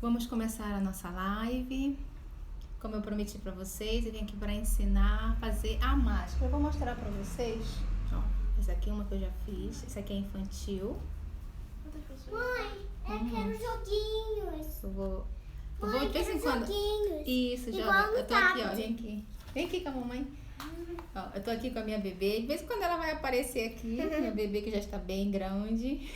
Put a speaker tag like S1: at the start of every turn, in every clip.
S1: Vamos começar a nossa live. Como eu prometi para vocês, eu vim aqui para ensinar a fazer a máscara. Eu vou mostrar para vocês. Ó, essa aqui é uma que eu já fiz. Essa aqui é infantil.
S2: Mãe, eu quero joguinhos.
S1: Eu vou
S2: Mãe,
S1: de vez em
S2: quero
S1: quando.
S2: joguinhos.
S1: Isso,
S2: Igual
S1: joga.
S2: no
S1: Eu tô aqui, ó.
S2: tablet.
S1: Vem aqui. Vem aqui com a mamãe. Ó, eu tô aqui com a minha bebê. De vez em quando ela vai aparecer aqui. Minha bebê que já está bem grande.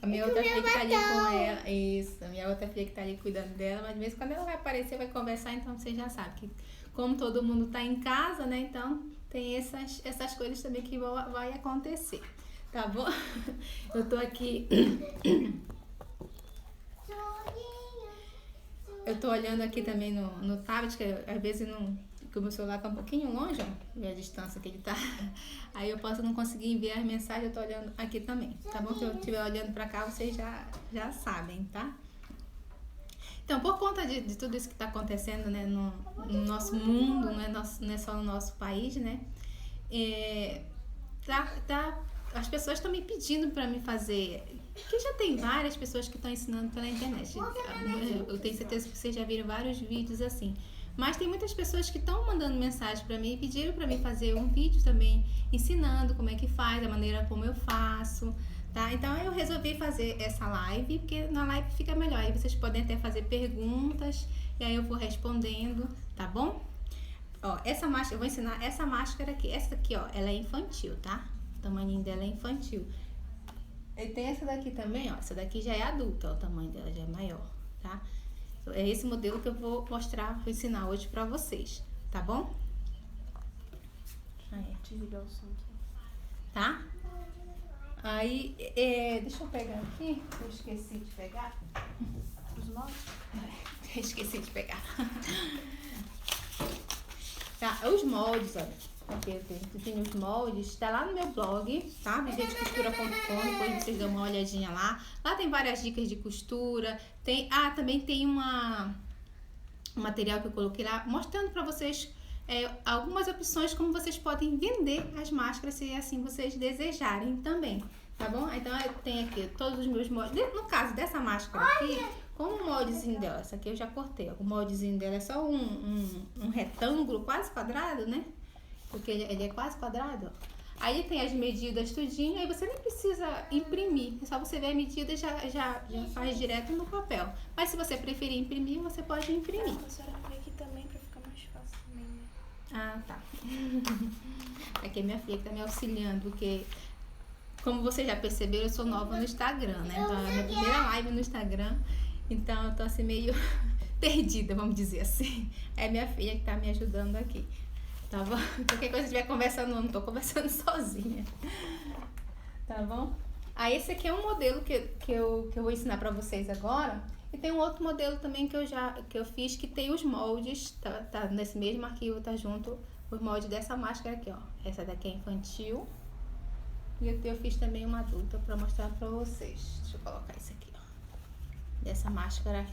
S1: A minha outra filha que tá ali com ela. Isso, a minha outra filha que tá ali cuidando dela. Mas de vez em quando ela vai aparecer, vai conversar. Então você já sabe que como todo mundo tá em casa, né? Então tem essas coisas também que vai acontecer. Tá bom? Eu tô aqui. Eu tô olhando aqui também no tablet, que às vezes não. Que o meu celular tá um pouquinho longe, ó, a distância que ele tá. Aí eu posso não conseguir enviar as mensagens, eu tô olhando aqui também. Tá bom? Se eu estiver olhando pra cá, vocês já sabem, tá? Então, por conta de tudo isso que tá acontecendo, né, no nosso mundo, não é só no nosso país, né? As pessoas estão me pedindo para me fazer, que já tem várias pessoas que estão ensinando pela internet. Eu tenho certeza que vocês já viram vários vídeos assim. Mas tem muitas pessoas que estão mandando mensagem para mim e pediram para mim fazer um vídeo também ensinando como é que faz, a maneira como eu faço, tá? Então eu resolvi fazer essa live, porque na live fica melhor. Aí vocês podem até fazer perguntas e aí eu vou respondendo, tá bom? Ó, essa máscara, eu vou ensinar essa máscara aqui. Essa aqui, ó, ela é infantil, tá? O tamanho dela é infantil. E tem essa daqui também, ó. Essa daqui já é adulta, ó, o tamanho dela já é maior, tá? É esse modelo que eu vou mostrar, vou ensinar hoje pra vocês, tá bom? Aí,
S3: Desligar o som aqui.
S1: tá? Aí, deixa eu pegar aqui, eu esqueci de pegar.
S3: Os moldes?
S1: Esqueci de pegar. Tá, os moldes, olha. Aqui eu tenho os moldes, tá lá no meu blog, tá? Viverdecostura.com, depois vocês dão uma olhadinha lá. Lá tem várias dicas de costura. Também tem um material que eu coloquei lá, mostrando pra vocês algumas opções como vocês podem vender as máscaras, se assim vocês desejarem também, tá bom? Então eu tenho aqui todos os meus moldes. No caso dessa máscara aqui, como o moldezinho dela, essa aqui eu já cortei, ó, o moldezinho dela é só um retângulo quase quadrado, né? Porque ele é quase quadrado, ó. Aí tem as medidas tudinho, aí você nem precisa imprimir, é só você ver a medida e já faz direto no papel. Mas se você preferir imprimir, você pode imprimir.
S3: A senhora vem aqui também pra ficar mais fácil também, né?
S1: Ah, tá. Aqui é minha filha que tá me auxiliando, porque como vocês já perceberam, eu sou nova no Instagram, né? Então é a minha primeira live no Instagram, então eu tô assim meio perdida, vamos dizer assim. É minha filha que tá me ajudando aqui. Tá bom? Qualquer coisa que estiver conversando, eu não tô conversando sozinha. Tá bom? Aí esse aqui é um modelo que eu vou ensinar pra vocês agora. E tem um outro modelo também que eu fiz que tem os moldes, tá nesse mesmo arquivo, tá junto os moldes dessa máscara aqui, ó. Essa daqui é infantil. E eu fiz também uma adulta pra mostrar pra vocês. Deixa eu colocar isso aqui, ó. Dessa máscara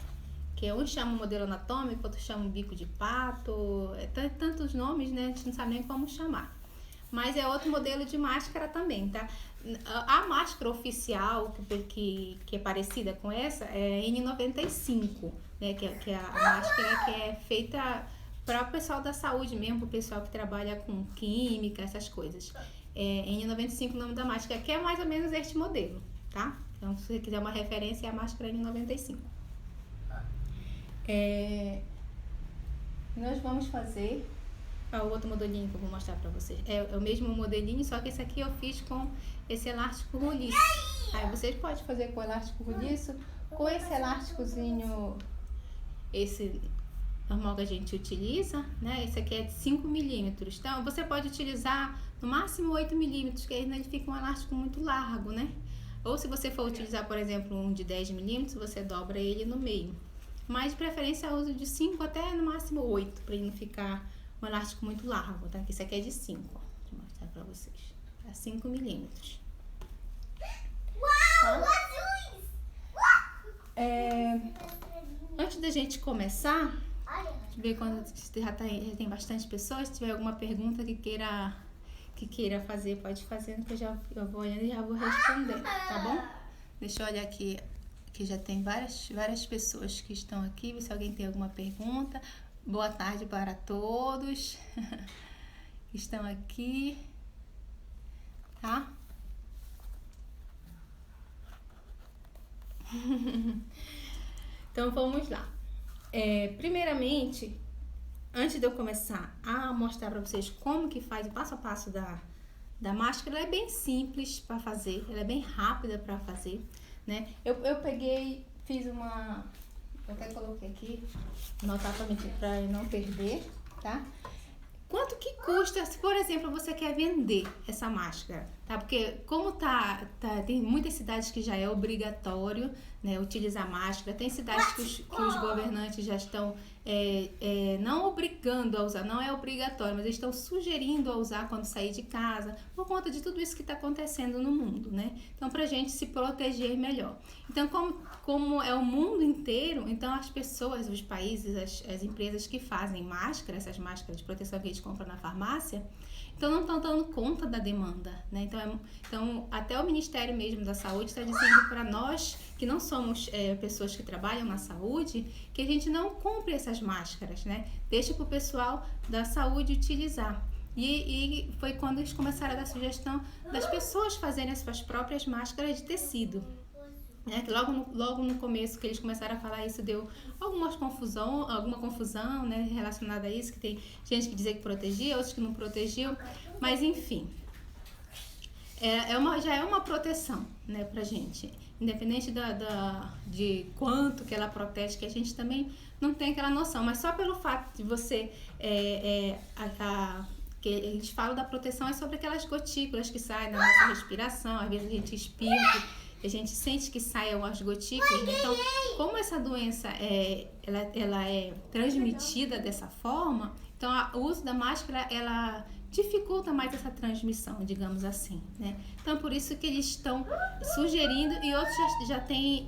S1: que uns chamam modelo anatômico, outros chamam bico de pato, tantos nomes, né? A gente não sabe nem como chamar. Mas é outro modelo de máscara também, tá? A máscara oficial, que é parecida com essa, é N95, né? Que é a máscara que é feita para o pessoal da saúde mesmo, para o pessoal que trabalha com química, essas coisas. É N95 o nome da máscara, que é mais ou menos este modelo, tá? Então, se você quiser uma referência, é a máscara N95. Nós vamos fazer o outro modelinho que eu vou mostrar pra vocês. É o mesmo modelinho, só que esse aqui eu fiz com esse elástico roliço. Aí vocês podem fazer com elástico roliço, com esse elásticozinho, esse normal que a gente utiliza, né? Esse aqui é de 5 milímetros. Então, você pode utilizar no máximo 8 milímetros, que aí ele fica um elástico muito largo, né? Ou se você for utilizar, por exemplo, um de 10 milímetros, você dobra ele no meio. Mas de preferência eu uso de 5 até no máximo 8, para ele não ficar um elástico muito largo, tá? Esse aqui é de 5, ó. Deixa eu mostrar pra vocês. É 5 milímetros.
S2: Uau, azuis!
S1: Antes da gente começar, deixa eu ver quando já tem bastante pessoas. Se tiver alguma pergunta que queira fazer, pode fazer, que eu vou olhando e já vou respondendo, tá bom? Deixa eu olhar aqui que já tem várias pessoas que estão aqui. Ver se alguém tem alguma pergunta. Boa tarde para todos que estão aqui, tá? Então vamos lá. Primeiramente, antes de eu começar a mostrar para vocês como que faz o passo a passo da máscara, ela é bem simples para fazer, ela é bem rápida para fazer, né? Eu peguei, fiz uma, eu até coloquei aqui, anotar para não perder, tá? Quanto que custa, se por exemplo você quer vender essa máscara, tá? Porque como tem muitas cidades que já é obrigatório, né, utilizar máscara, tem cidades que os governantes já estão não obrigando a usar, não é obrigatório, mas eles estão sugerindo a usar quando sair de casa, por conta de tudo isso que está acontecendo no mundo, né? Então, pra gente se proteger melhor. Então, como é o mundo inteiro, então as pessoas, os países, as empresas que fazem máscara, essas máscaras de proteção que a gente compra na farmácia, então não estão dando conta da demanda, né? Então até o Ministério mesmo da Saúde está dizendo para nós que não somos pessoas que trabalham na saúde, que a gente não compre essas máscaras, né? Deixa para o pessoal da saúde utilizar. E foi quando eles começaram a dar sugestão das pessoas fazerem as suas próprias máscaras de tecido. Que logo no começo que eles começaram a falar isso, deu alguma confusão, né, relacionada a isso, que tem gente que dizia que protegia, outros que não protegiam, mas enfim, já é uma proteção, né, pra gente, independente de quanto que ela protege, que a gente também não tem aquela noção, mas só pelo fato de você, que a gente fala da proteção é sobre aquelas gotículas que saem da nossa respiração, às vezes a gente espirra, a gente sente que saem as gotículas. Então, como essa doença ela é transmitida dessa forma, então o uso da máscara ela dificulta mais essa transmissão, digamos assim, né? Então, por isso que eles estão sugerindo, e outros já tem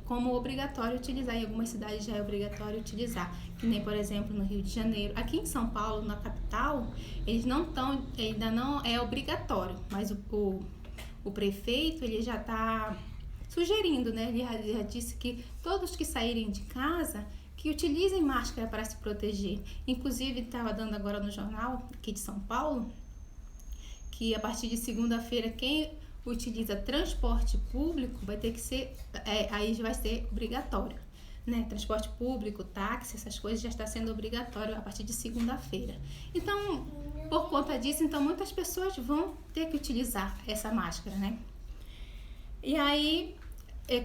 S1: como obrigatório utilizar, em algumas cidades já é obrigatório utilizar, que nem, por exemplo, no Rio de Janeiro. Aqui em São Paulo, na capital, ainda não é obrigatório, mas o prefeito, ele já está sugerindo, né? Ele já disse que todos que saírem de casa, que utilizem máscara para se proteger. Inclusive, estava dando agora no jornal aqui de São Paulo, que a partir de segunda-feira, quem utiliza transporte público vai ter que ser, aí vai ser obrigatório, né? Transporte público, táxi, essas coisas já está sendo obrigatório a partir de segunda-feira. Então, por conta disso, então muitas pessoas vão ter que utilizar essa máscara, né? E aí,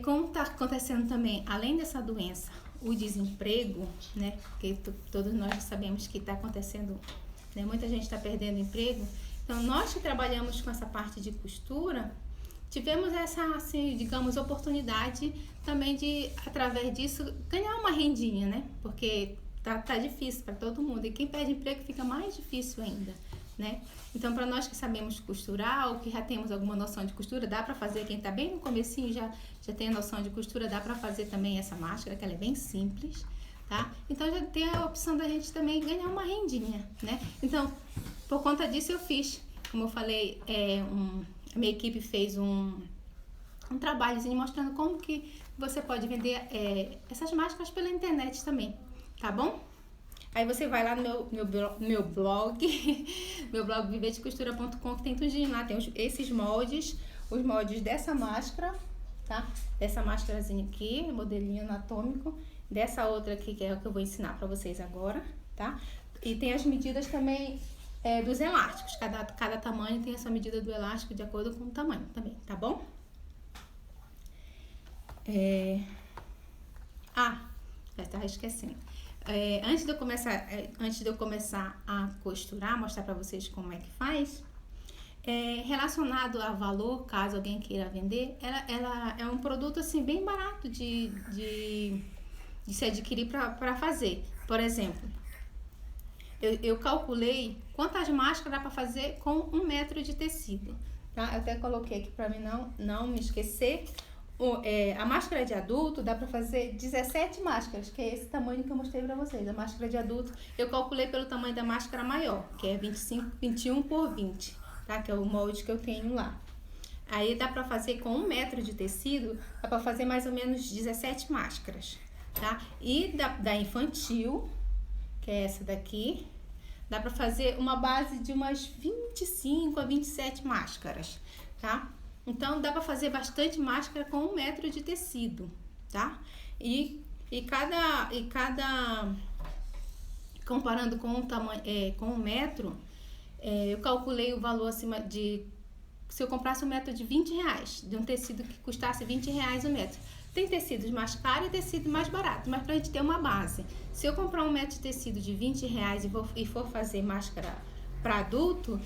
S1: como está acontecendo também, além dessa doença, o desemprego, né? Porque todos nós sabemos que está acontecendo, né? Muita gente está perdendo emprego. Então, nós que trabalhamos com essa parte de costura, tivemos essa, assim, digamos, oportunidade também de, através disso, ganhar uma rendinha, né? Porque tá difícil para todo mundo. E quem perde emprego fica mais difícil ainda, né? Então, para nós que sabemos costurar ou que já temos alguma noção de costura, dá para fazer. Quem tá bem no comecinho já tem a noção de costura, dá para fazer também essa máscara, que ela é bem simples, tá? Então, já tem a opção da gente também ganhar uma rendinha, né? Então, por conta disso eu fiz, como eu falei, a minha equipe fez um trabalhozinho mostrando como que você pode vender essas máscaras pela internet também, tá bom? Aí você vai lá no meu blog, meu blog vivedecostura.com, que tem tudinho lá, tem esses moldes, os moldes dessa máscara, tá? Dessa máscarazinha aqui, modelinho anatômico, dessa outra aqui, que é o que eu vou ensinar pra vocês agora, tá? E tem as medidas também dos elásticos, cada tamanho tem essa medida do elástico de acordo com o tamanho também, tá bom? Já estava esquecendo. Antes de eu começar a costurar, mostrar para vocês como é que faz, relacionado a valor, caso alguém queira vender, ela é um produto assim bem barato de se adquirir para fazer. Por exemplo, eu calculei quantas máscaras dá para fazer com 1 metro de tecido, tá? Eu até coloquei aqui para mim não me esquecer. A máscara de adulto dá para fazer 17 máscaras, que é esse tamanho que eu mostrei para vocês. A máscara de adulto eu calculei pelo tamanho da máscara maior, que é 21 por 20, tá? Que é o molde que eu tenho lá. Aí dá pra fazer com 1 metro de tecido, dá pra fazer mais ou menos 17 máscaras, tá? E da infantil, que é essa daqui, dá pra fazer uma base de umas 25 a 27 máscaras, tá? Então, dá pra fazer bastante máscara com 1 metro de tecido, tá? E cada comparando com o tamanho, com 1 metro, eu calculei o valor acima de, se eu comprasse 1 metro de R$20, de um tecido que custasse R$20 o metro. Tem tecidos mais caros e tecido mais barato, mas pra gente ter uma base. Se eu comprar 1 metro de tecido de R$20 e for fazer máscara para adulto,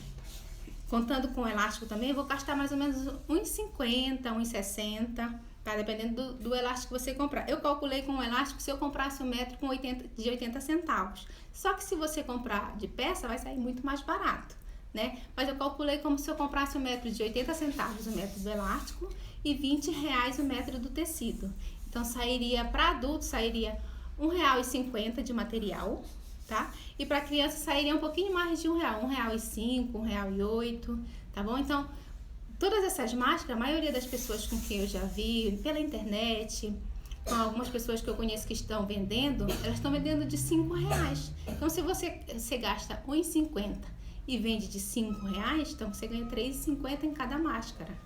S1: contando com elástico também, eu vou gastar mais ou menos uns 50, uns 60, tá? Dependendo do elástico que você comprar. Eu calculei com o elástico se eu comprasse 1 metro com 80 centavos. Só que se você comprar de peça, vai sair muito mais barato, né? Mas eu calculei como se eu comprasse 1 metro de 80 centavos o metro do elástico e R$20 o metro do tecido. Então, sairia para adulto, sairia R$1,50 de material, tá? E para criança sairia um pouquinho mais de R$1, R$1,05, R$1,08, tá bom? Então, todas essas máscaras, a maioria das pessoas com quem eu já vi, pela internet, com algumas pessoas que eu conheço que estão vendendo, elas estão vendendo de R$5. Então, se você gasta R$1,50 e vende de R$5, então você ganha R$3,50 em cada máscara,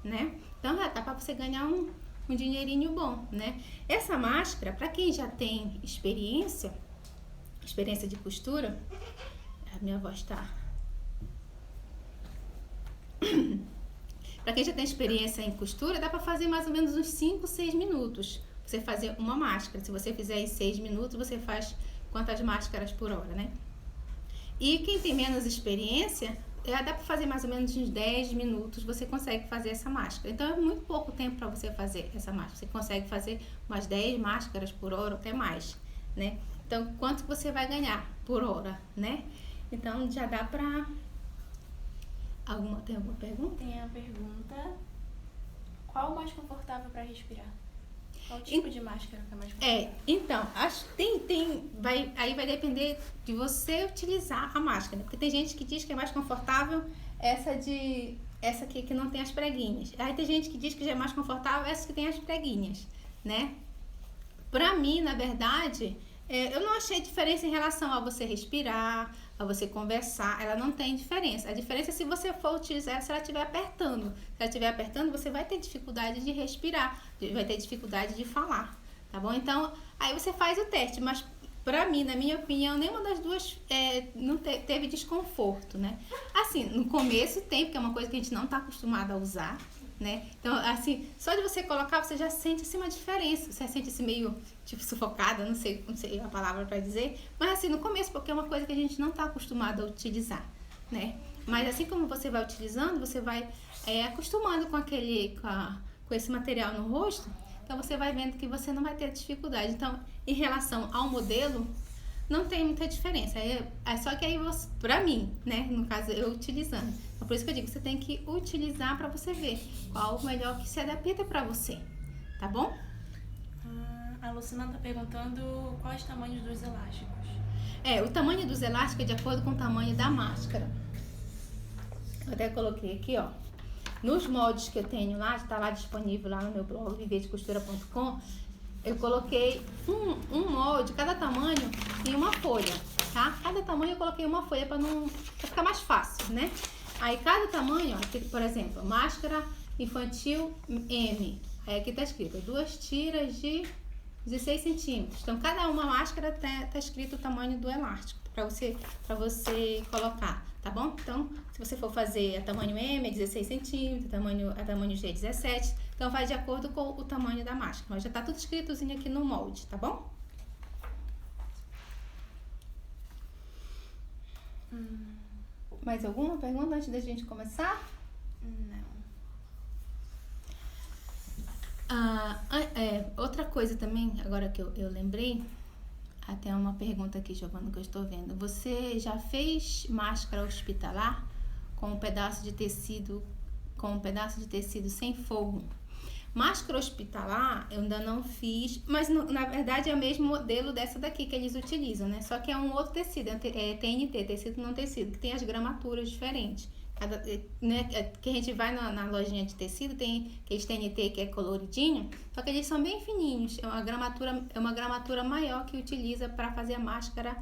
S1: né? Então, dá para você ganhar um dinheirinho bom, né? Essa máscara, para quem já tem experiência de costura, a minha voz tá... Para quem já tem experiência em costura, dá para fazer mais ou menos uns 5, 6 minutos. Você fazer uma máscara. Se você fizer em 6 minutos, você faz quantas máscaras por hora, né? E quem tem menos experiência, dá para fazer mais ou menos uns 10 minutos, você consegue fazer essa máscara. Então, é muito pouco tempo para você fazer essa máscara. Você consegue fazer umas 10 máscaras por hora, até mais, né? Então, quanto você vai ganhar por hora, né? Então, já dá para... Tem alguma pergunta?
S3: Tem a pergunta: qual o mais confortável para respirar? Qual tipo de máscara que é mais confortável?
S1: Então, aí vai depender de você utilizar a máscara, porque tem gente que diz que é mais confortável essa aqui que não tem as preguinhas. Aí tem gente que diz que já é mais confortável essa que tem as preguinhas, né? Pra mim, na verdade, eu não achei diferença em relação a você respirar, a você conversar. Ela não tem diferença. A diferença é se você for utilizar, se ela estiver apertando. Se ela estiver apertando, você vai ter dificuldade de respirar, vai ter dificuldade de falar, tá bom? Então, aí você faz o teste, mas pra mim, na minha opinião, nenhuma das duas não teve desconforto, né? Assim, no começo tem, porque é uma coisa que a gente não tá acostumado a usar, né? Então, assim, só de você colocar, você já sente assim uma diferença. Você sente assim meio, tipo, sufocada, não sei a palavra pra dizer. Mas assim, no começo, porque é uma coisa que a gente não tá acostumado a utilizar, né? Mas assim como você vai utilizando, você vai acostumando com esse material no rosto. Então, você vai vendo que você não vai ter dificuldade. Então, em relação ao modelo, não tem muita diferença. Só que aí, pra mim, né? No caso, eu utilizando. Então, por isso que eu digo, você tem que utilizar pra você ver qual o melhor que se adapta pra você. Tá bom?
S3: A Lucina tá perguntando quais os tamanhos dos elásticos.
S1: O tamanho dos elásticos é de acordo com o tamanho da máscara. Eu até coloquei aqui, ó. Nos moldes que eu tenho lá, está lá disponível lá no meu blog, viverdecostura.com. Eu coloquei um molde, cada tamanho em uma folha, tá? Cada tamanho eu coloquei uma folha pra ficar mais fácil, né? Aí cada tamanho, ó, aqui, por exemplo, máscara infantil M. Aí aqui tá escrito 2 tiras de 16 centímetros. Então, cada uma máscara tá escrito o tamanho do elástico pra você colocar, tá bom? Então, se você for fazer a tamanho M, é 16 centímetros, a tamanho G é 17. Então, vai de acordo com o tamanho da máscara. Mas já tá tudo escritozinho aqui no molde, tá bom? Mais alguma pergunta antes da gente começar?
S3: Não.
S1: Outra coisa também, agora que eu lembrei, até uma pergunta aqui, Giovana, que eu estou vendo. Você já fez máscara hospitalar com um pedaço de tecido sem forro? Máscara hospitalar eu ainda não fiz, mas na verdade é o mesmo modelo dessa daqui que eles utilizam, né? Só que é um outro tecido, é TNT, tecido não tecido, que tem as gramaturas diferentes. Né, que a gente vai na lojinha de tecido, tem aqueles TNT que é coloridinho, só que eles são bem fininhos, é uma gramatura maior que utiliza para fazer a máscara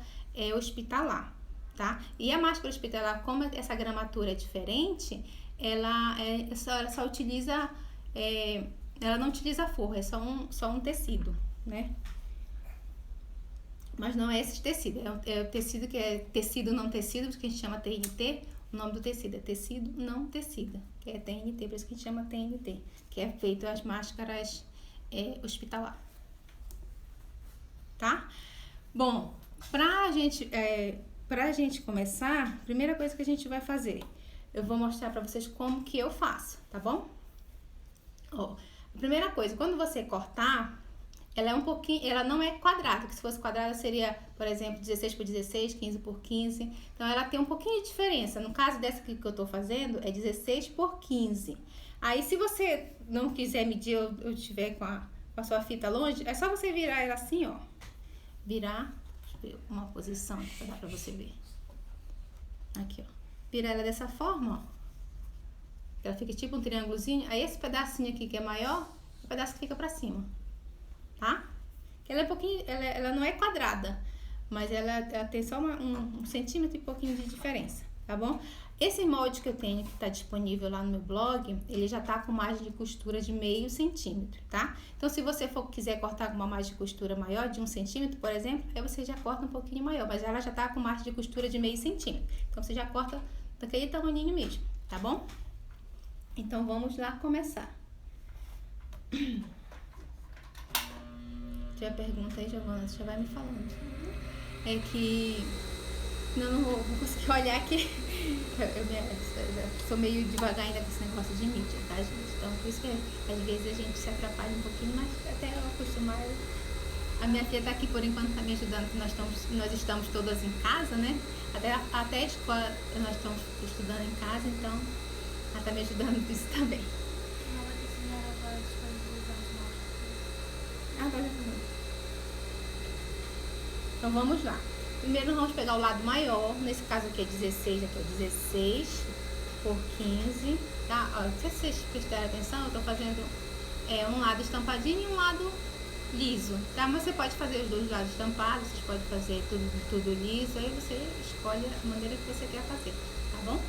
S1: hospitalar, tá? E a máscara hospitalar, como essa gramatura é diferente, ela só utiliza, ela não utiliza forro, é só um tecido, né? Mas não é esse tecido, é o tecido que é tecido não tecido, que a gente chama TNT. O nome do tecido é tecido não tecido, que é TNT, por isso que a gente chama TNT, que é feito as máscaras hospitalar, tá? Bom, pra gente começar, a primeira coisa que a gente vai fazer, eu vou mostrar pra vocês como que eu faço, tá bom? Ó, a primeira coisa, quando você cortar, ela não é quadrada, que se fosse quadrada seria, por exemplo, 16 por 16, 15 por 15. Então, ela tem um pouquinho de diferença. No caso dessa aqui que eu tô fazendo, é 16 por 15. Aí, se você não quiser medir ou estiver com a sua fita longe, é só você virar ela assim, ó. Virar, deixa eu ver uma posição aqui pra dar pra você ver. Aqui, ó. Virar ela dessa forma, ó. Ela fica tipo um triângulozinho. Aí, esse pedacinho aqui que é maior, é o pedaço que fica pra cima. Tá? Ela é um pouquinho, ela não é quadrada, mas ela tem só um centímetro e pouquinho de diferença, tá bom? Esse molde que eu tenho, que tá disponível lá no meu blog, ele já tá com margem de costura de meio centímetro, tá? Então, se você quiser cortar com uma margem de costura maior, de 1 centímetro, por exemplo, aí você já corta um pouquinho maior, mas ela já tá com margem de costura de meio centímetro. Então, você já corta daquele tamanhinho mesmo, tá bom? Então, vamos lá começar. Se tiver pergunta aí, Giovana, você já vai me falando. É que não vou conseguir olhar aqui. Eu sou meio devagar ainda com esse negócio de mídia, tá, gente? Então, por isso que às vezes a gente se atrapalha um pouquinho, mas até eu acostumar. A minha filha tá aqui por enquanto, tá me ajudando, que nós estamos todas em casa, né? Até a escola nós estamos estudando em casa, então ela tá me ajudando com isso também. Então vamos lá. Primeiro nós vamos pegar o lado maior, nesse caso aqui é 16, aqui é 16 por 15, tá? Ó, se vocês prestarem atenção, eu tô fazendo um lado estampadinho e um lado liso, tá? Mas você pode fazer os dois lados estampados, vocês podem fazer tudo liso, aí você escolhe a maneira que você quer fazer, tá bom?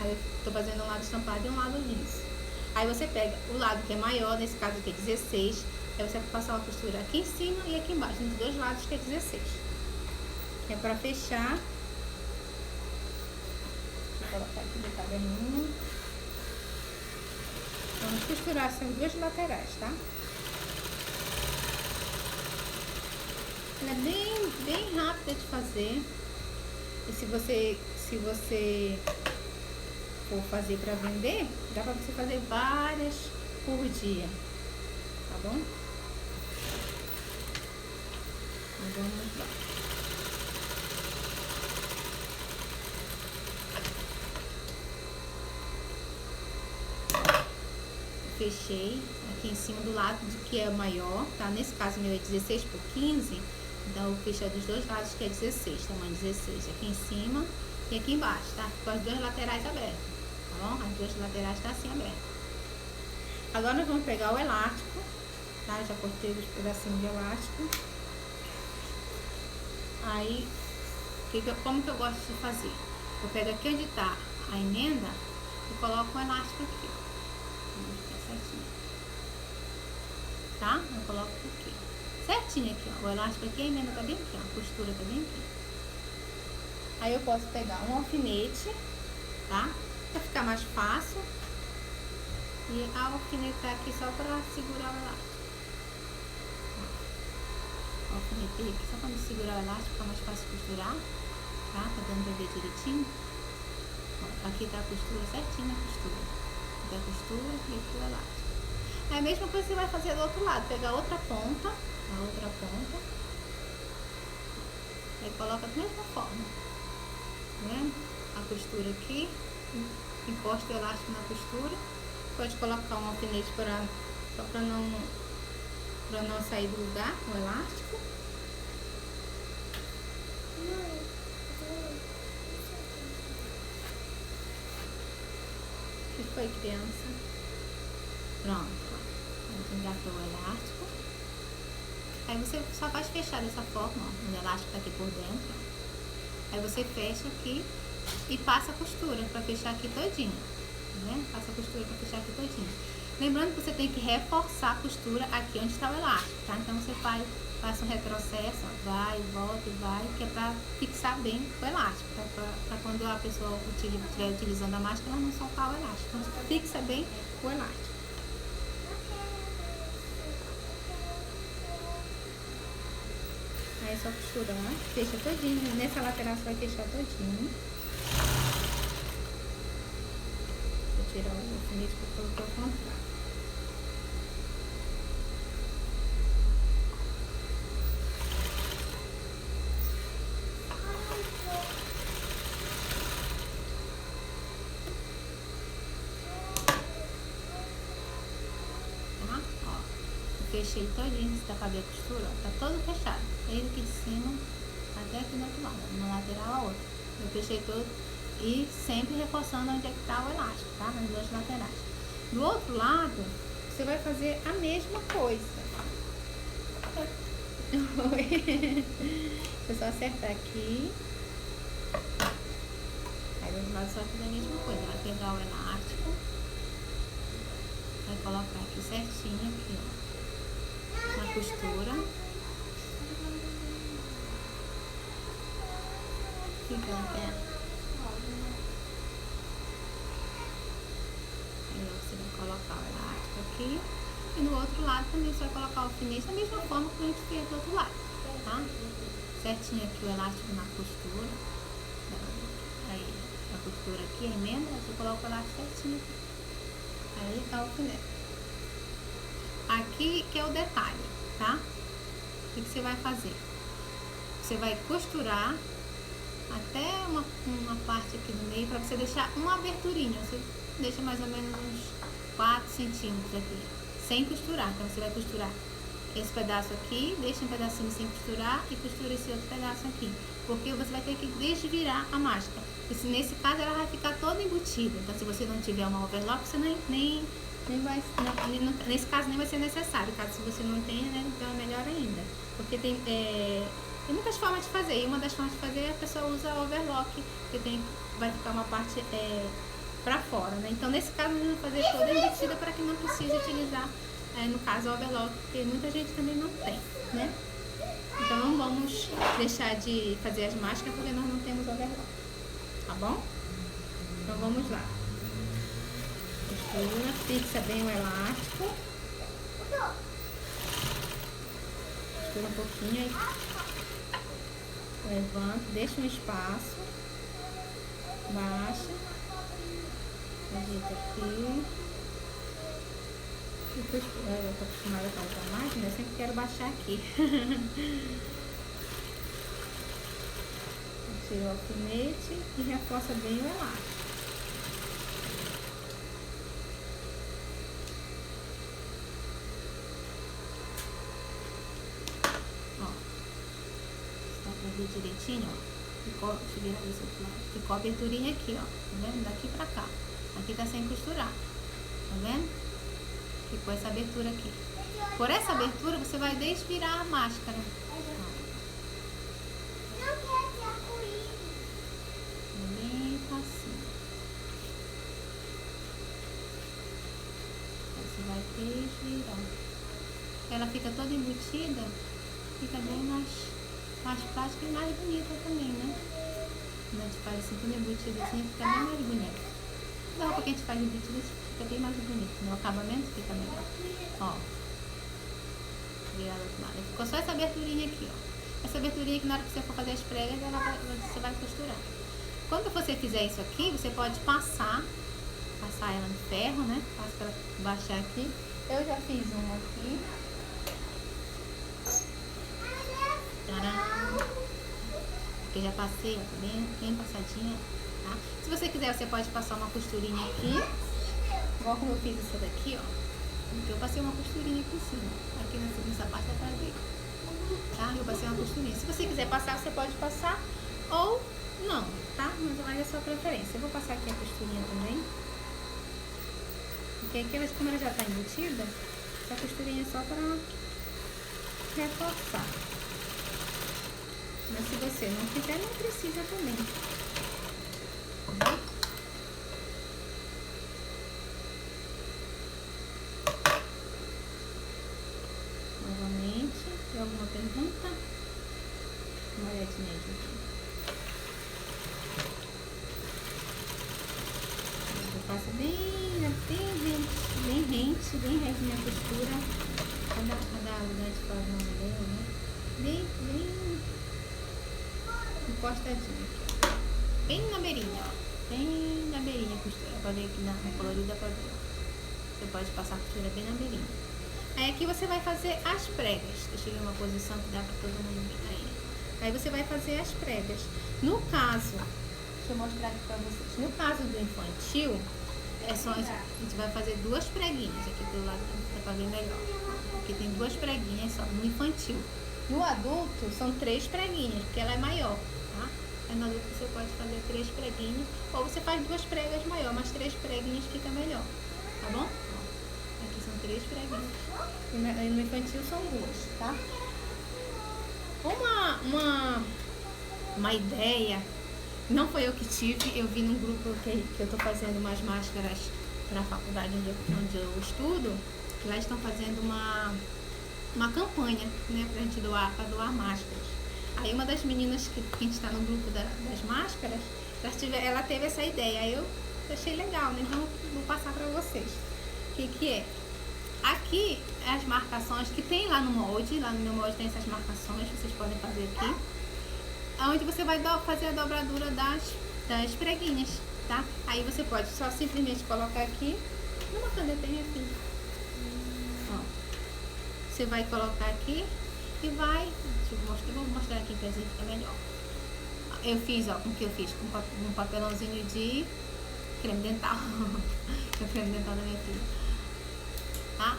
S1: Aí eu tô fazendo um lado estampado e um lado liso. Aí você pega o lado que é maior, nesse caso aqui é 16, aí você vai passar uma costura aqui em cima e aqui embaixo, nos dois lados que é 16. É pra fechar. Vou colocar aqui no caderninho. Vamos costurar essas duas laterais, tá? Ela é bem rápida de fazer. E se você for fazer pra vender, dá pra você fazer várias por dia, tá bom? Então, vamos lá. Fechei aqui em cima do lado de que é maior, tá? Nesse caso meu é 16 por 15, então eu fechei dos dois lados que é 16, tamanho 16, aqui em cima e aqui embaixo, tá? Com as duas laterais abertas, tá bom? As duas laterais tá assim abertas. Agora nós vamos pegar o elástico, tá? Já cortei os pedacinhos de elástico. Aí, como que eu gosto de fazer? Eu pego aqui onde tá a emenda e coloco o elástico aqui, ó. Tá? Eu coloco aqui. Certinho aqui, ó. O elástico aqui, a emenda tá bem aqui, ó. A costura tá bem aqui. Aí eu posso pegar um alfinete, tá? Pra ficar mais fácil. E alfinetar aqui só pra segurar o elástico. Alfinetei aqui só pra me segurar o elástico, ficar mais fácil de costurar. Tá? Tá dando pra ver direitinho? Ó, aqui tá a costura certinho, a costura. Aqui a costura e aqui o elástico. É a mesma coisa que você vai fazer do outro lado. Pegar outra ponta, a outra ponta. Aí coloca da mesma forma. Né? A costura aqui. Encosta o elástico na costura. Pode colocar um alfinete só para não sair do lugar o elástico. que foi, criança? Pronto, ó. Engatou o elástico. Aí você só faz fechar dessa forma, ó. O elástico tá aqui por dentro. Aí você fecha aqui e passa a costura pra fechar aqui todinho. Tá vendo? Passa a costura pra fechar aqui todinho. Lembrando que você tem que reforçar a costura aqui onde está o elástico, tá? Então você passa um retrocesso, ó, vai, volta e vai, que é pra fixar bem o elástico, pra quando a pessoa estiver utilizando a máscara, ela não soltar o elástico. Então você fixa bem o elástico. Aí só costura, né? Fecha todinho. Nessa lateral você vai fechar todinho. Vou tirar o alfinete que eu coloquei ao contrário. Tá? Ó. Fechei todinho, você tá pra ver a costura, ó, tá todo fechado, desde aqui de cima até aqui do outro lado, uma lateral a outra. Eu fechei todo e sempre reforçando onde é que tá o elástico, tá? Nas duas laterais. Do outro lado, você vai fazer a mesma coisa. Deixa eu só acertar aqui. Aí do outro lado só fazer a mesma coisa, vai pegar o elástico, vai colocar aqui certinho, aqui ó. Na costura. Fica na perna. Aí você vai colocar o elástico aqui. E no outro lado também você vai colocar o alfinete da mesma forma que a gente fez do outro lado, tá? Certinho aqui o elástico na costura. Aí a costura aqui, a emenda, você coloca o elástico certinho aqui. Aí tá o alfinete. Aqui que é o detalhe, tá? O que você vai fazer? Você vai costurar até uma parte aqui do meio para você deixar uma aberturinha. Você deixa mais ou menos uns 4 centímetros aqui, sem costurar. Então você vai costurar esse pedaço aqui, deixa um pedacinho sem costurar e costura esse outro pedaço aqui. Porque você vai ter que desvirar a máscara. E nesse caso ela vai ficar toda embutida. Então se você não tiver uma overlock, você nem vai, nesse caso nem vai ser necessário. Caso se você não tenha, né, então é melhor ainda. Porque tem muitas formas de fazer. E uma das formas de fazer é a pessoa usa overlock, que vai ficar uma parte pra fora, né? Então nesse caso nós vamos fazer toda embutida para que não precise utilizar, no caso, o overlock, porque muita gente também não tem, né? Então não vamos deixar de fazer as máscaras porque nós não temos overlock, tá bom? Então vamos lá. Costura, fixa bem o elástico. Costura um pouquinho aí. Levanta, deixa um espaço. Baixa. Ajeita aqui. E costura. Eu tô acostumada com a máquina, eu sempre quero baixar aqui. Tira o alfinete e reforça bem o elástico. Direitinho, ó, ficou a aberturinha aqui, ó, tá vendo? Daqui pra cá, aqui tá sem costurar, tá vendo? Ficou essa abertura aqui. Por essa abertura você vai desvirar a máscara. Bem facinho. Aí você vai desvirar. Ela fica toda embutida, fica bem mais prática e mais bonita também, né? Quando a gente faz assim, tudo embutido assim, fica bem mais bonito. Da roupa que a gente faz embutido fica bem mais bonito, né? O acabamento fica melhor. Ó. Virar do outro lado. Ficou só essa aberturinha aqui, ó. Essa aberturinha que na hora que você for fazer as pregas, você vai costurar. Quando você fizer isso aqui, você pode passar ela no ferro, né? Passa pra baixar aqui. Eu já fiz uma aqui. Porque já passei, ó, bem passadinha, tá? Se você quiser, você pode passar uma costurinha aqui, igual como eu fiz essa daqui, ó. Eu passei uma costurinha aqui em cima, aqui nessa parte da traseira, tá? Eu passei uma costurinha. Se você quiser passar, você pode passar ou não, tá? Mas é a sua preferência. Eu vou passar aqui a costurinha também. Porque aquelas, como ela já está embutida, essa costurinha é só para reforçar. Mas se você não quiser, não precisa também. Tá bom? Novamente, tem alguma pergunta? Uma olhadinha aí, gente. Eu faço bem retinha a costura. Cada lugar de fora não deu, né? Bem encostadinho aqui, ó. Bem na beirinha, ó. Bem na beirinha a costura. Pra ver aqui na colorida, pra ver, ó. Você pode passar a costura bem na beirinha. Aí aqui você vai fazer as pregas. Deixa eu ver uma posição que dá pra todo mundo ver aí. Aí você vai fazer as pregas. No caso, deixa eu mostrar aqui pra vocês. No caso do infantil, é só a gente vai fazer 2 preguinhas. Aqui do lado dá pra ver melhor. Aqui tem 2 preguinhas só no infantil. No adulto são 3 preguinhas, porque ela é maior, tá? Aí no adulto você pode fazer 3 preguinhas, ou você faz 2 pregas maior, mas 3 preguinhas fica melhor, tá bom? Ó, aqui são 3 preguinhas. E no infantil são 2, tá? Uma ideia, não foi eu que tive, eu vi num grupo que eu tô fazendo umas máscaras para a faculdade onde eu estudo, que lá estão fazendo uma campanha, né, pra gente doar máscaras. Aí uma das meninas que a gente está no grupo das máscaras, ela teve essa ideia, aí eu achei legal, né? Então vou passar para vocês. O que é? Aqui as marcações que tem lá no molde, lá no meu molde tem essas marcações, vocês podem fazer aqui, onde você vai fazer a dobradura das preguinhas, tá? Aí você pode só simplesmente colocar aqui numa canetinha assim. Ó. Você vai colocar aqui e vai, vou mostrar aqui pra vocês ficar melhor. Eu fiz, ó, o que eu fiz com um papelãozinho de creme dental. É o creme dental da minha filha. Tá?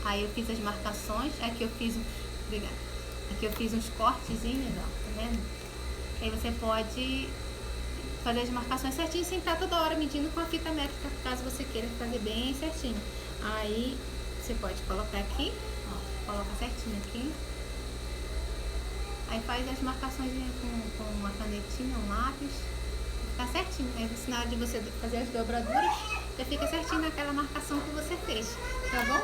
S1: Aí eu fiz as marcações, aqui eu fiz, obrigada. Aqui eu fiz uns cortezinhos, ó, tá vendo? Aí você pode fazer as marcações certinho sem estar toda hora medindo com a fita métrica, caso você queira fazer bem certinho. Aí você pode colocar aqui, ó, coloca certinho aqui. Aí faz as marcações com uma canetinha, um lápis, fica certinho. Aí na hora de você fazer as dobraduras, já fica certinho naquela marcação que você fez, tá bom?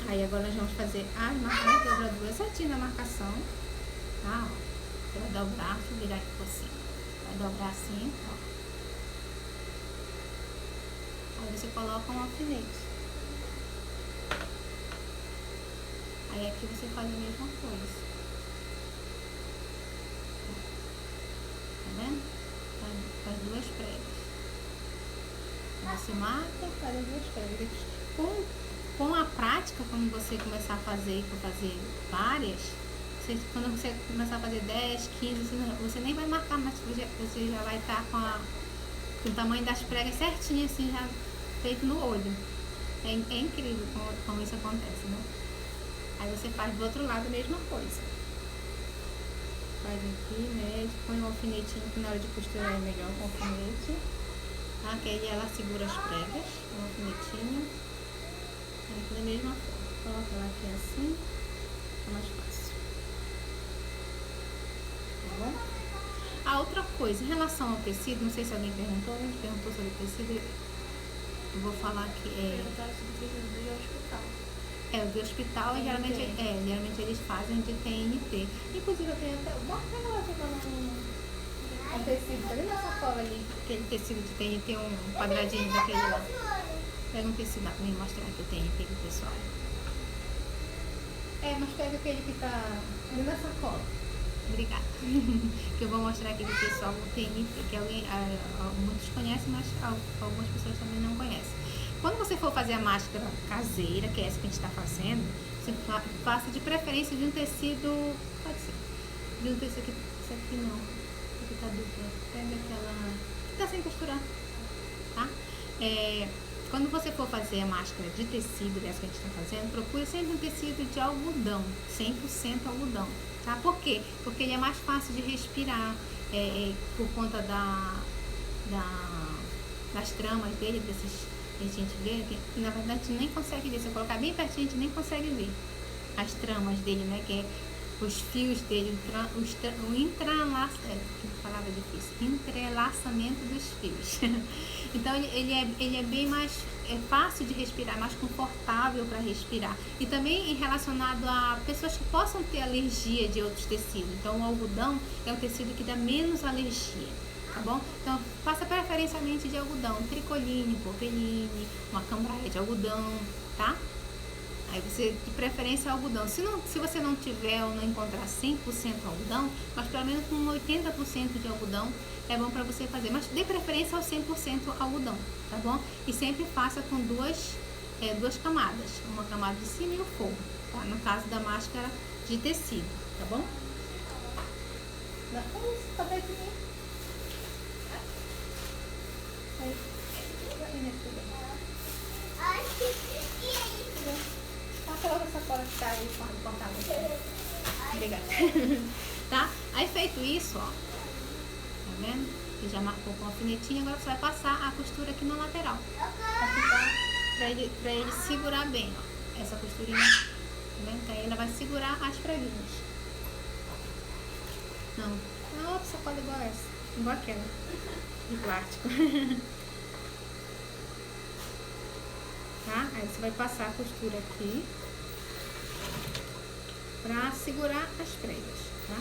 S1: Aí agora nós vamos fazer as dobraduras certinho na marcação, tá? Ó, você vai dobrar, deixa eu virar aqui por cima. Vai dobrar assim, ó. Aí você coloca um alfinete. Aí aqui você faz a mesma coisa. Tá vendo? Faz 2 pregas. Você marca e faz as 2 pregas. Com a prática, quando você começar a fazer várias, quando você começar a fazer 10, 15, você nem vai marcar, mas você já vai estar com o tamanho das pregas certinho, assim, já feito no olho. É incrível como isso acontece, né? Aí você faz do outro lado a mesma coisa. Faz aqui, mede, põe um alfinetinho, que na hora de costurar é melhor com alfinete. Tá? Que aí ela segura as pregas, um alfinetinho. Aqui da mesma forma. Coloca ela aqui assim, fica mais fácil. Tá bom? A outra coisa, em relação ao tecido, não sei se alguém perguntou, a gente perguntou sobre o tecido. Eu vou falar que é. O do hospital geralmente eles fazem de TNT. Inclusive eu tenho até. Bota ela um tecido, tá vendo a sacola ali? Aquele tecido de TNT, um quadradinho daquele lá. Pega um tecido lá pra me mostrar que eu tenho aqui pro pessoal. Mas pega aquele que tá ali na sacola. Obrigada. Que eu vou mostrar aqui pro pessoal o TNT, que muitos conhecem, mas algumas pessoas também não conhecem. Quando você for fazer a máscara caseira, que é essa que a gente está fazendo, você faça de preferência de um tecido, pode ser, de um tecido, esse aqui não, esse aqui tá dupla, pega aquela, que tá sem costurar, tá? Quando você for fazer a máscara de tecido, dessa que a gente está fazendo, procure sempre um tecido de algodão, 100% algodão, tá? Por quê? Porque ele é mais fácil de respirar, por conta das tramas dele, a gente vê, que na verdade a gente nem consegue ver. Se eu colocar bem pertinho, a gente nem consegue ver as tramas dele, né? Que é os fios dele, o entrelaçamento dos fios. Então ele é bem mais fácil de respirar, mais confortável para respirar. E também relacionado a pessoas que possam ter alergia de outros tecidos. Então o algodão é um tecido que dá menos alergia, tá bom? Então faça preferencialmente de algodão, tricoline, popeline, uma cambraia de algodão, tá? Aí você, de preferência, algodão. Se você não tiver ou não encontrar 100% algodão, mas pelo menos com 80% de algodão é bom para você fazer. Mas dê preferência ao 100% algodão, tá bom? E sempre faça com duas camadas. Uma camada de cima e o forro, tá? No caso da máscara de tecido, tá bom? Passa logo essa cola que tá aí cortada. Obrigada. Tá? Aí feito isso, ó. Tá vendo? Você já marcou com a alfinetinha, agora você vai passar a costura aqui na lateral. Pra ele segurar bem, ó. Essa costurinha. Tá vendo? Então aí ela vai segurar as preguinhas. Não. Ah, outra sacola igual essa. Igual aquela. De plástico. Tá? Aí você vai passar a costura aqui pra segurar as pregas, tá?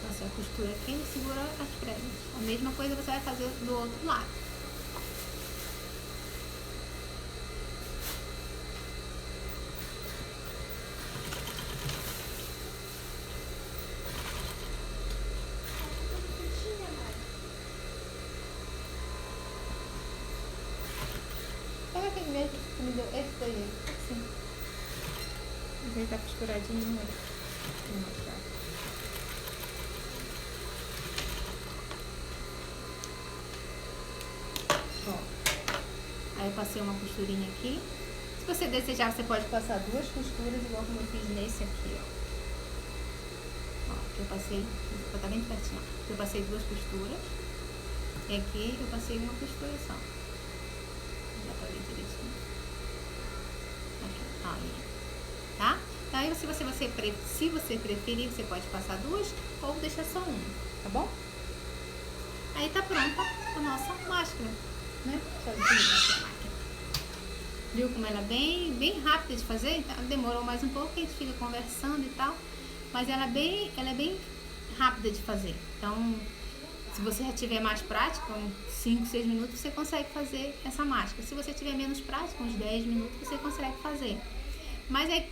S1: Passar a costura aqui e segurar as pregas. A mesma coisa você vai fazer do outro lado. Pega aquele mesmo que me deu esse daí, assim. Esse aí tá costuradinho, né? Vou mostrar. Ó. Aí eu passei uma costurinha aqui. Se você desejar, você pode passar duas costuras, igual como eu fiz nesse aqui, ó. Ó, aqui eu passei, vou botar bem pertinho, ó. Eu passei duas costuras. E aqui eu passei uma costura só. Dá pra ver direitinho. Aqui, aí. Tá? Aí se você preferir, você pode passar duas ou deixar só uma, tá bom? Aí tá pronta a nossa máscara, né? Só desligar aqui a máquina. Viu como ela é bem rápida de fazer? Então, demorou mais um pouco, a gente fica conversando e tal. Mas ela é bem rápida de fazer. Então, se você já tiver mais prática, uns 5, 6 minutos, você consegue fazer essa máscara. Se você tiver menos prática, uns 10 minutos, você consegue fazer. Mas aí,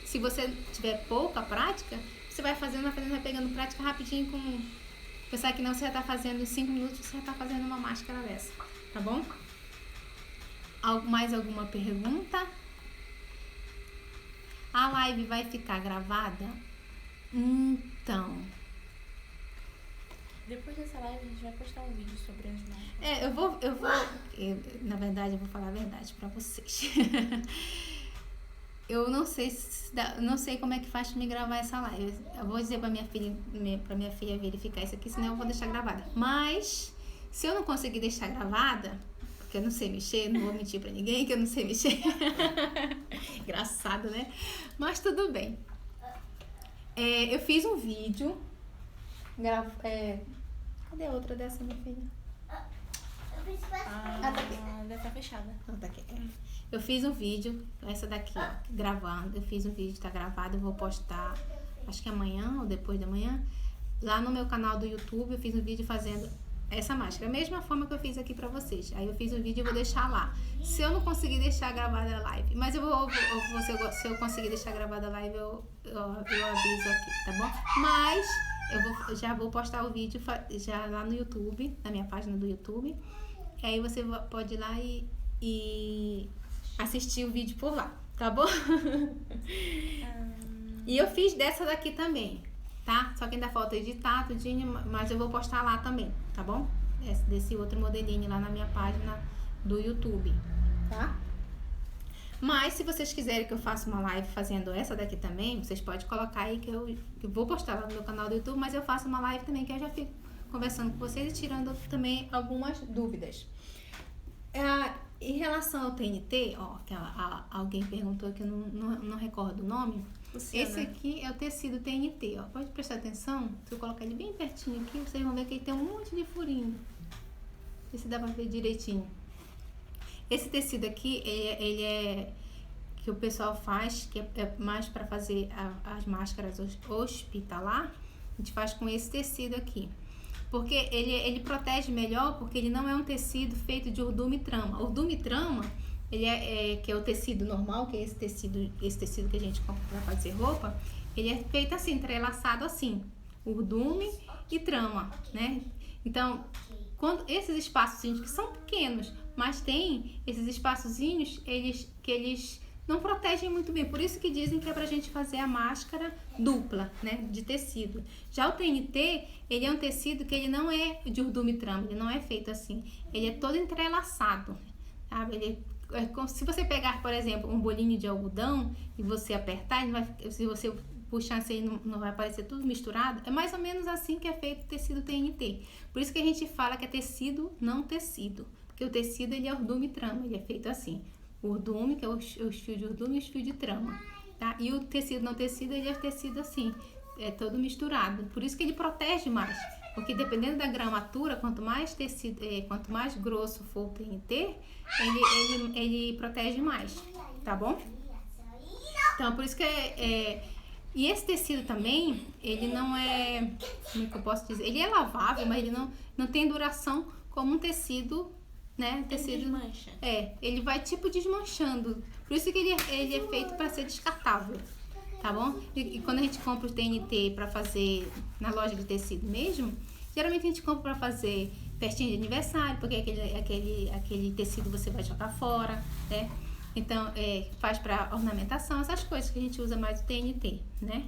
S1: se você tiver pouca prática, você vai fazendo, vai pegando prática rapidinho com... Pensar que não, você já tá fazendo em 5 minutos, você já tá fazendo uma máscara dessa, tá bom? Mais alguma pergunta? A live vai ficar gravada? Então...
S3: Depois dessa live, a gente vai postar um vídeo sobre as máscaras.
S1: Na verdade, eu vou falar a verdade pra vocês. Eu não sei como é que faz pra me gravar essa live. Eu vou dizer pra minha filha verificar isso aqui, senão eu vou deixar gravada. Mas, se eu não conseguir deixar gravada, porque eu não sei mexer, não vou mentir pra ninguém que eu não sei mexer. Engraçado, né? Mas tudo bem. Eu fiz um vídeo. Cadê a outra dessa, minha filha?
S3: Deve estar fechada.
S1: Não, tá aqui. Eu fiz um vídeo, essa daqui, ó, gravando. Eu fiz um vídeo, tá gravado, eu vou postar, acho que amanhã ou depois de amanhã. Lá no meu canal do YouTube, eu fiz um vídeo fazendo essa máscara. A mesma forma que eu fiz aqui pra vocês. Aí eu fiz um vídeo e vou deixar lá. Se eu não conseguir deixar gravada a live, mas se eu conseguir deixar gravada a live, eu aviso aqui, tá bom? Mas já vou postar o vídeo já lá no YouTube, na minha página do YouTube. E aí você pode ir lá e assistir o vídeo por lá, tá bom? E eu fiz dessa daqui também, tá? Só que ainda falta editar tudinho, mas eu vou postar lá também, tá bom? Desse outro modelinho lá na minha página do YouTube, tá? Mas se vocês quiserem que eu faça uma live fazendo essa daqui também, vocês podem colocar aí que eu vou postar lá no meu canal do YouTube, mas eu faço uma live também que eu já fico conversando com vocês e tirando também algumas dúvidas. Em relação ao TNT, ó, que alguém perguntou que eu não recordo o nome.
S3: Luciana.
S1: Esse aqui é o tecido TNT, ó. Pode prestar atenção, se eu colocar ele bem pertinho aqui, vocês vão ver que ele tem um monte de furinho. Não sei se dá pra ver direitinho. Esse tecido aqui, ele é que o pessoal faz, que é mais para fazer as máscaras hospitalar, a gente faz com esse tecido aqui. Porque ele protege melhor, porque ele não é um tecido feito de urdume e trama. Urdume e trama, que é o tecido normal, que é esse tecido que a gente compra para fazer roupa, ele é feito assim, entrelaçado assim, urdume e trama, né? Então, quando esses espaçozinhos que são pequenos, mas tem esses espaçozinhos, eles não protegem muito bem. Por isso que dizem que é pra gente fazer a máscara dupla, né, de tecido. Já o TNT, ele é um tecido que ele não é de urdume e trama, ele não é feito assim. Ele é todo entrelaçado, sabe? Se você pegar, por exemplo, um bolinho de algodão e você apertar, se você puxar assim, não vai aparecer tudo misturado. É mais ou menos assim que é feito o tecido TNT. Por isso que a gente fala que é tecido, não tecido. Porque o tecido, ele é urdume e trama, ele é feito assim. O urdume, que é os fios de urdume e os fios de trama, tá? E o tecido não tecido, ele é tecido assim, é todo misturado. Por isso que ele protege mais. Porque dependendo da gramatura, quanto mais tecido, quanto mais grosso for o TNT, ele protege mais, tá bom? Então, por isso que e esse tecido também, ele não é, como é que eu posso dizer? Ele é lavável, mas ele não tem duração como um tecido, né? Tecido
S3: desmancha.
S1: Ele vai tipo desmanchando. Por isso que ele é feito para ser descartável, tá bom? E quando a gente compra o TNT para fazer na loja de tecido mesmo, geralmente a gente compra para fazer festinha de aniversário, porque aquele tecido você vai jogar fora, né? Então, faz para ornamentação, essas coisas que a gente usa mais o TNT, né?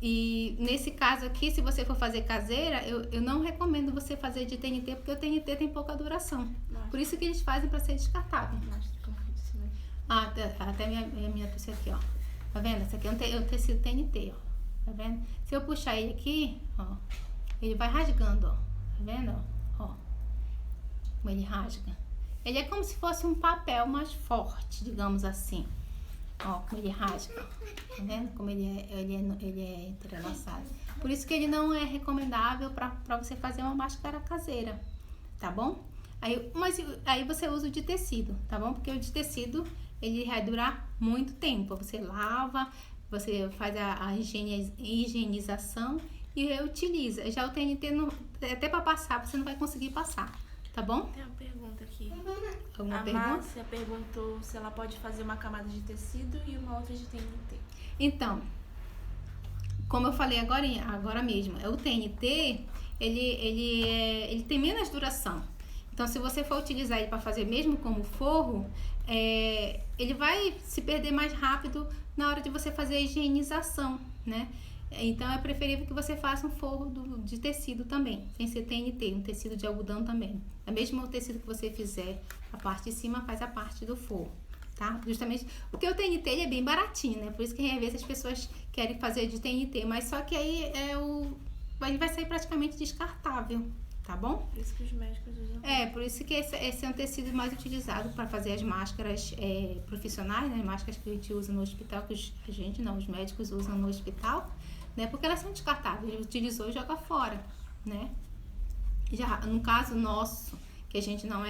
S1: E nesse caso aqui, se você for fazer caseira, eu não recomendo você fazer de TNT, porque o TNT tem pouca duração.
S3: Nossa.
S1: Por isso que eles fazem para ser descartável.
S3: Nossa,
S1: Até minha trouxe aqui, ó. Tá vendo? Esse aqui é um tecido TNT, ó. Tá vendo? Se eu puxar ele aqui, ó, ele vai rasgando, ó. Tá vendo? Ó. Como ele rasga. Ele é como se fosse um papel mais forte, digamos assim. Ó, como ele rasga. Tá vendo? Como ele é entrelaçado. Por isso que ele não é recomendável para você fazer uma máscara caseira. Tá bom? Mas aí você usa o de tecido, tá bom? Porque o de tecido, ele vai durar muito tempo. Você lava, você faz a higienização e reutiliza. Já o TNT, até para passar, você não vai conseguir passar. Tá bom?
S3: Tem uma pergunta aqui.
S1: Alguma
S3: A
S1: pergunta?
S3: Márcia perguntou se ela pode fazer uma camada de tecido e uma outra de TNT.
S1: Então, como eu falei agora mesmo, o TNT, ele tem menos duração. Então, se você for utilizar ele para fazer mesmo como forro, ele vai se perder mais rápido na hora de você fazer a higienização, né? Então, é preferível que você faça um forro de tecido também, sem ser TNT, um tecido de algodão também. É mesmo o tecido que você fizer, a parte de cima faz a parte do forro, tá? Justamente porque o TNT ele é bem baratinho, né? Por isso que às vezes as pessoas querem fazer de TNT, mas só que aí ele vai sair praticamente descartável, tá bom?
S3: Por isso que os médicos usam.
S1: Por isso que esse é um tecido mais utilizado para fazer as máscaras profissionais, né? Máscaras que a gente usa no hospital, que os médicos usam no hospital, né? Porque elas são descartáveis, ele utilizou e joga fora, né? Já no caso nosso, que a gente não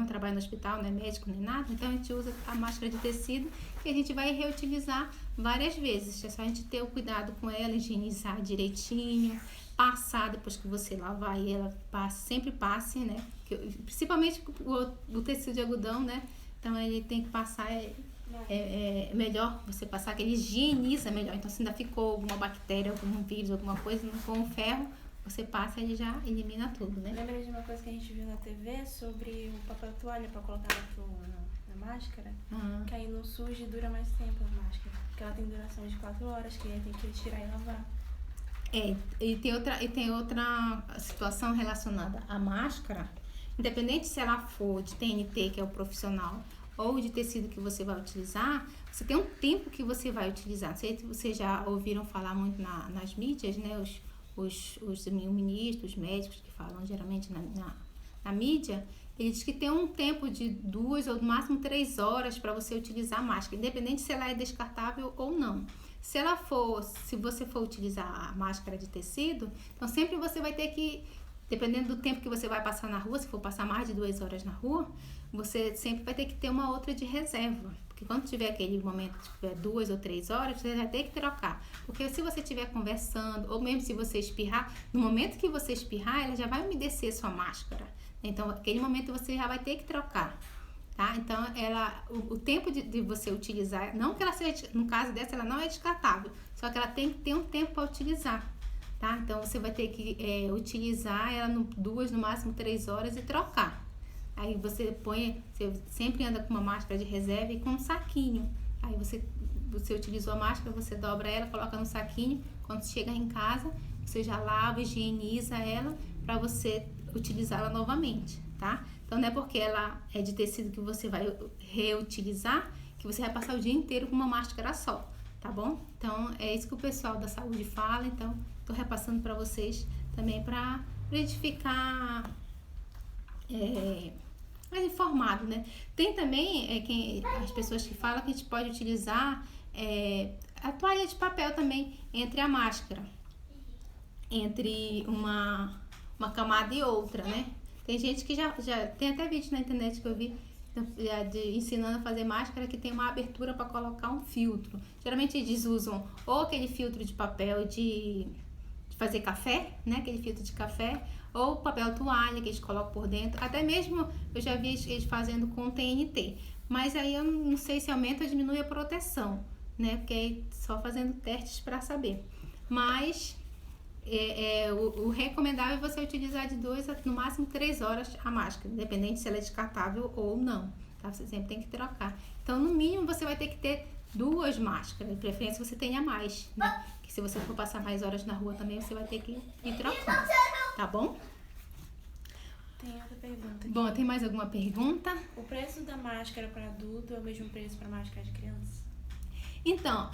S1: trabalha no hospital, não é médico nem nada, então a gente usa a máscara de tecido que a gente vai reutilizar várias vezes. É só a gente ter o cuidado com ela, higienizar direitinho, passar depois que você lavar e ela sempre passe, né? Principalmente o tecido de algodão, né? Então ele tem que passar, é melhor você passar, que ele higieniza melhor. Então se ainda ficou alguma bactéria, algum vírus, alguma coisa, com o ferro, você passa e ele já elimina tudo, né?
S3: Lembra de uma coisa que a gente viu na TV sobre o papel toalha para colocar na máscara? Que aí não suja e dura mais tempo a máscara. Porque ela tem duração de 4 horas, que aí tem que tirar e lavar.
S1: E tem outra situação relacionada à máscara, independente se ela for de TNT, que é o profissional, ou de tecido que você vai utilizar, você tem um tempo que você vai utilizar. Não sei se vocês já ouviram falar muito nas mídias, né? Os ministros, os médicos que falam geralmente na mídia, ele diz que tem um tempo de 2 ou no máximo 3 horas para você utilizar a máscara, independente se ela é descartável ou não. Se você for utilizar a máscara de tecido, então sempre você vai ter que, dependendo do tempo que você vai passar na rua, se for passar mais de 2 horas na rua, você sempre vai ter que ter uma outra de reserva. Porque quando tiver aquele momento, tiver 2 ou 3 horas, você vai ter que trocar. Porque se você estiver conversando, ou mesmo se você espirrar, no momento que você espirrar, ela já vai umedecer sua máscara. Então, naquele momento você já vai ter que trocar, tá? Então, o tempo de você utilizar, não que ela seja, no caso dessa, ela não é descartável, só que ela tem que ter um tempo para utilizar, tá? Então, você vai ter que utilizar ela 2, no máximo 3 horas e trocar. Aí você sempre anda com uma máscara de reserva e com um saquinho. Aí você utilizou a máscara, você dobra ela, coloca no saquinho. Quando chega em casa, você já lava, higieniza ela para você utilizá-la novamente, tá? Então não é porque ela é de tecido que você vai reutilizar que você vai passar o dia inteiro com uma máscara só, tá bom? Então é isso que o pessoal da saúde fala, então tô repassando para vocês também para a gente ficar mais informado, né? Tem também as pessoas que falam que a gente pode utilizar a toalha de papel também entre a máscara, entre uma camada e outra, né? Tem gente que já tem até vídeo na internet que eu vi ensinando a fazer máscara que tem uma abertura para colocar um filtro. Geralmente eles usam ou aquele filtro de papel de fazer café, né? Aquele filtro de café, ou papel toalha que eles colocam por dentro. Até mesmo eu já vi eles fazendo com TNT. Mas aí eu não sei se aumenta ou diminui a proteção, né? Porque aí só fazendo testes para saber. Mas o recomendável é você utilizar de 2 a no máximo 3 horas a máscara, independente se ela é descartável ou não, tá? Você sempre tem que trocar. Então, no mínimo, você vai ter que ter 2 máscaras, de preferência você tenha mais, né? Que se você for passar mais horas na rua também, você vai ter que ir trocando, tá bom?
S3: Tem outra pergunta aqui.
S1: Bom, tem mais alguma pergunta?
S3: O preço da máscara para adulto é o mesmo preço para máscara de criança?
S1: Então,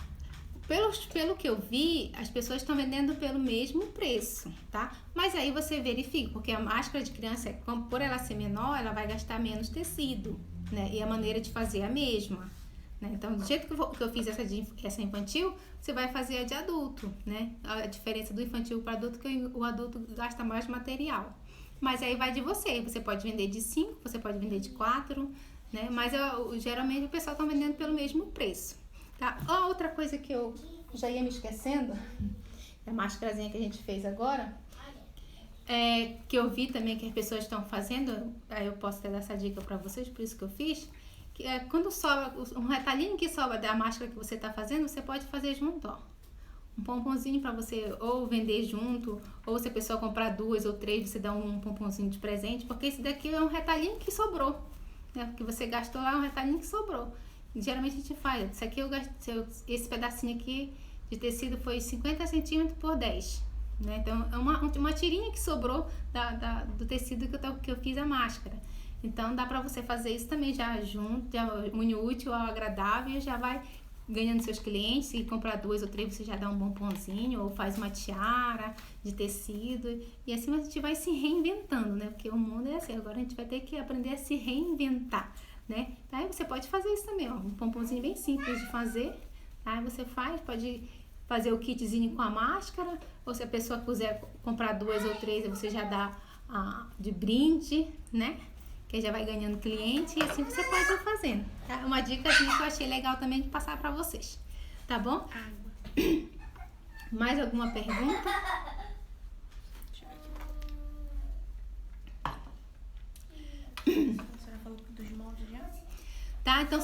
S1: pelo que eu vi, as pessoas estão vendendo pelo mesmo preço, tá? Mas aí você verifica, porque a máscara de criança, por ela ser menor, ela vai gastar menos tecido, né? E a maneira de fazer é a mesma, né? Então, do jeito que eu fiz essa infantil, você vai fazer a de adulto, né? A diferença do infantil para adulto é que o adulto gasta mais material. Mas aí vai de você. Você pode vender de 5, você pode vender de 4, né? Mas geralmente o pessoal está vendendo pelo mesmo preço. Tá? Outra coisa que eu já ia me esquecendo, a máscarazinha que a gente fez agora, que eu vi também que as pessoas estão fazendo, aí eu posso até dar essa dica para vocês, por isso que eu fiz, que quando sobra, um retalhinho que sobra da máscara que você está fazendo, você pode fazer junto, ó. Um pomponzinho para você ou vender junto, ou se a pessoa comprar 2 ou 3, você dá um pomponzinho de presente, porque esse daqui é um retalhinho que sobrou, né? Porque você gastou lá um retalhinho que sobrou. Geralmente a gente faz, isso aqui esse pedacinho aqui de tecido foi 50 centímetros por 10, né? Então é uma tirinha que sobrou do tecido que eu fiz a máscara. Então dá pra você fazer isso também já junto, já une o útil ao agradável e já vai ganhando seus clientes. Se comprar 2 ou 3 você já dá um pomponzinho ou faz uma tiara de tecido e assim a gente vai se reinventando, né? Porque o mundo é assim, agora a gente vai ter que aprender a se reinventar, né? Aí você pode fazer isso também, ó, um pomponzinho bem simples de fazer, tá? Aí você pode fazer o kitzinho com a máscara, ou se a pessoa quiser comprar 2 ou 3, você já dá de brinde, né? Que já vai ganhando cliente e assim você pode ir fazendo, tá? Uma dica que eu achei legal também de passar pra vocês, tá bom?
S3: Água.
S1: Mais alguma pergunta?
S3: A senhora falou dos moldes já?
S1: Tá, então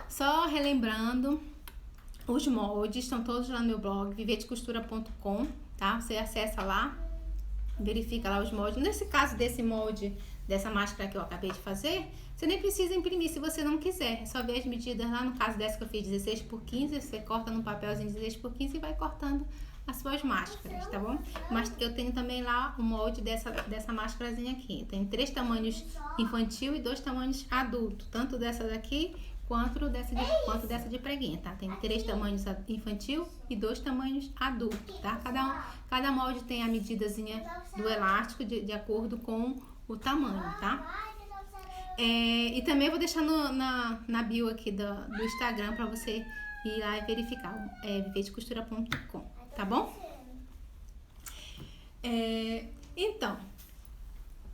S1: só relembrando, os moldes estão todos lá no meu blog, vivedecostura.com, tá? Você acessa lá, verifica lá os moldes. Nesse caso desse molde dessa máscara que eu acabei de fazer, você nem precisa imprimir se você não quiser. É só ver as medidas lá, no caso dessa que eu fiz 16 por 15, você corta no papelzinho 16 por 15 e vai cortando as suas máscaras, tá bom? Mas eu tenho também lá o molde dessa máscarazinha aqui. Tem 3 tamanhos infantil e 2 tamanhos adulto, tanto dessa daqui quanto dessa de preguinha, tá? Tem 3 tamanhos infantil e 2 tamanhos adulto, tá? Cada molde tem a medidazinha do elástico de acordo com o tamanho, tá? E também vou deixar na bio aqui do Instagram pra você ir lá e verificar, viveidecostura.com, tá bom? Então,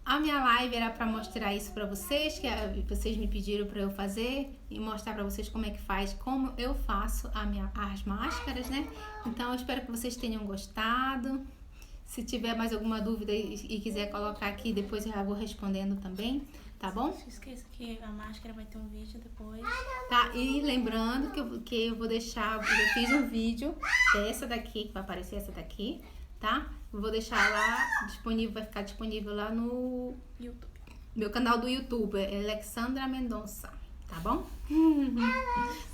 S1: a minha live era para mostrar isso para vocês, que vocês me pediram para eu fazer e mostrar para vocês como é que faz, como eu faço as máscaras, né? Então, eu espero que vocês tenham gostado. Se tiver mais alguma dúvida e quiser colocar aqui, depois eu já vou respondendo também, tá bom?
S3: Não esqueça que a máscara vai ter um vídeo depois.
S1: Tá, e lembrando que eu vou deixar, eu fiz um vídeo dessa daqui, que vai aparecer essa daqui, tá? Eu vou deixar lá disponível, vai ficar disponível lá no
S3: YouTube.
S1: Meu canal do YouTube, é Alexandra Mendonça, tá bom?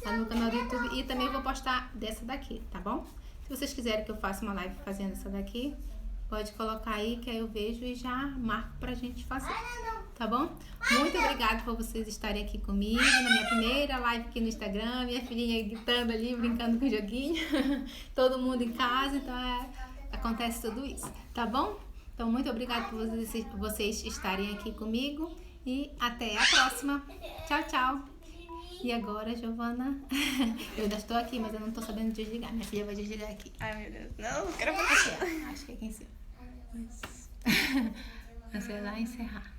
S1: Tá no canal do YouTube e também vou postar dessa daqui, tá bom? Se vocês quiserem que eu faça uma live fazendo essa daqui, pode colocar aí que aí eu vejo e já marco pra gente fazer, tá bom? Muito obrigada por vocês estarem aqui comigo na minha primeira live aqui no Instagram, minha filhinha gritando ali, brincando com o joguinho, todo mundo em casa, então acontece tudo isso, tá bom? Então, muito obrigada por vocês estarem aqui comigo e até a próxima. Tchau, tchau. E agora, Giovana, eu ainda estou aqui, mas eu não estou sabendo desligar. Minha filha vai desligar aqui.
S3: Ai, meu Deus. Não quero
S1: Aqui, ó. Acho que é aqui em cima. Você vai lá encerrar.